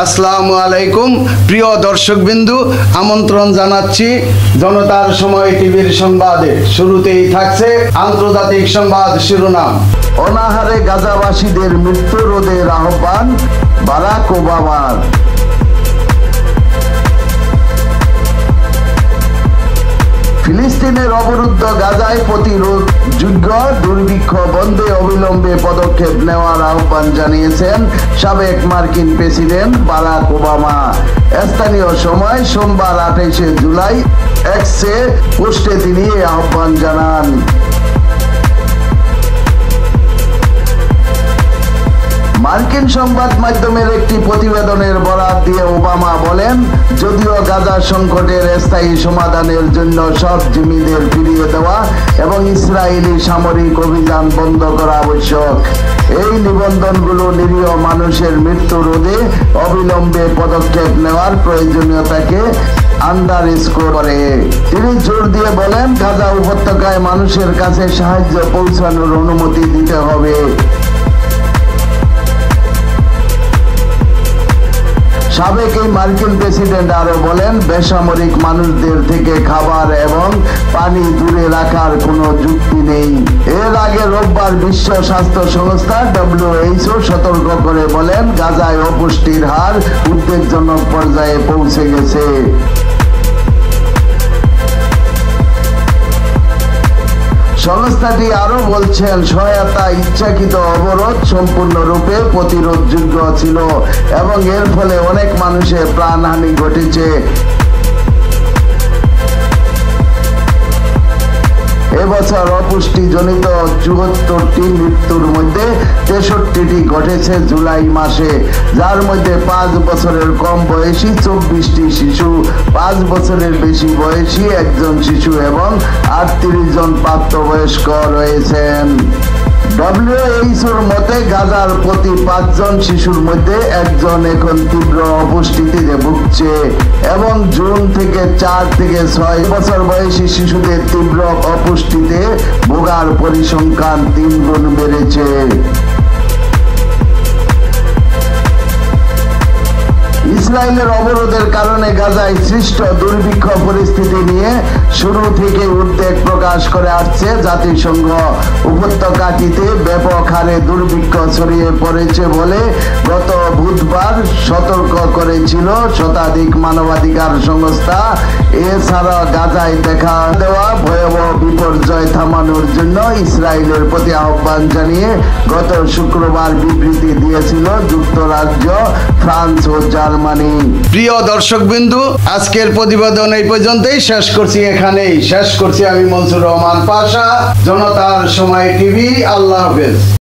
আসসালামু আলাইকুম প্রিয় দর্শকবিন্দু, আমন্ত্রণ জানাচ্ছি জনতার সময় টিভির সংবাদে। শুরুতেই থাকছে আন্তর্জাতিক সংবাদ শিরোনাম। অনাহারে গাজাবাসীদের মৃত্যু রোধের আহ্বান বারাক ওবামার। ফিলিস্তিনের অবরুদ্ধ গাজায় প্রতিরোধযোগ্য দুর্ভিক্ষ বন্ধে অবিলম্বে পদক্ষেপ নেওয়ার আহ্বান জানিয়েছেন সাবেক মার্কিন প্রেসিডেন্ট বারাক ওবামা। স্থানীয় সময় সোমবার 28শে জুলাই এক্সে পোস্টে তিনি এই আহ্বান জানান। মার্কিন সংবাদ মাধ্যমের একটি প্রতিবেদনের বরাত দিয়ে ওবামা বলেন, যদিও গাজা সংকটের স্থায়ী সমাধানের জন্য সব জিম্মিদের ফিরিয়ে দেওয়া এবং ইসরায়েলি সামরিক অভিযান বন্ধ করা আবশ্যক, এই নিবন্ধনগুলো নিরীহ মানুষের মৃত্যু রোধে অবিলম্বে পদক্ষেপ নেওয়ার প্রয়োজনীয়তাকে আন্ডারস্কোর করে। তিনি জোর দিয়ে বলেন, গাজা উপত্যকায় মানুষের কাছে সাহায্য পৌঁছানোর অনুমতি দিতে হবে। সাবেক এই মার্কিন প্রেসিডেন্ট আরো বলেন, বেসামরিক মানুষদের থেকে খাবার এবং পানি দূরে রাখার কোনো যুক্তি নেই। এর আগে রোববার বিশ্ব স্বাস্থ্য সংস্থা WHO সতর্ক করে বলেন, গাজায় অপুষ্টির হার উদ্বেগজনক পর্যায়ে পৌঁছে গেছে। সংস্থাটি আরো বলছেন, সহায়তা ইচ্ছাকৃত অবরোধ সম্পূর্ণরূপে প্রতিরোধযোগ্য ছিল এবং এর ফলে অনেক মানুষের প্রাণহানি ঘটেছে। এবছর অপুষ্টিজনিত 74টি মৃত্যুর মধ্যে 63টি ঘটেছে জুলাই মাসে, যার মধ্যে 5 বছরের কম বয়সী 24টি শিশু, 5 বছরের বেশি বয়সী 1জন শিশু এবং 38 জন প্রাপ্তবয়স্ক রয়েছেন। WHOর মতে গাজার প্রতি 5 জন শিশুর মধ্যে 1জন এখন তীব্র অপুষ্টিতে ভুগছে এবং জুন থেকে 4 থেকে 6 বছর বয়সী শিশুদের তীব্র অপুষ্টিতে ভোগার পরিসংখ্যান 3 গুণ বেড়েছে। ইসরায়েলের অবরোধের কারণে গাজায় সৃষ্ট দুর্ভিক্ষ পরিস্থিতি নিয়ে শুরু থেকে উদ্বেগ প্রকাশ করে আসছে জাতিসংঘ। উপত্যকাটিতে ব্যাপক হারে দুর্ভিক্ষ ছড়িয়ে পড়েছে বলে গত বুধবার সতর্ক করেছিল শতাধিক মানবাধিকার সংস্থা। এছাড়া গাজায় দেখা দেওয়া ভয়াবহ বিপর্যয় থামানোর জন্য ইসরায়েলের প্রতি আহ্বান জানিয়ে গত শুক্রবার বিবৃতি দিয়েছিল যুক্তরাজ্য, ফ্রান্স ও জার্মানি। প্রিয় দর্শকবিন্দু, আজকের প্রতিবেদন এই পর্যন্তই শেষ করছি। আমি মনসুর রহমান পাশা, জনতার সময় টিভি। আল্লাহ হাফেজ।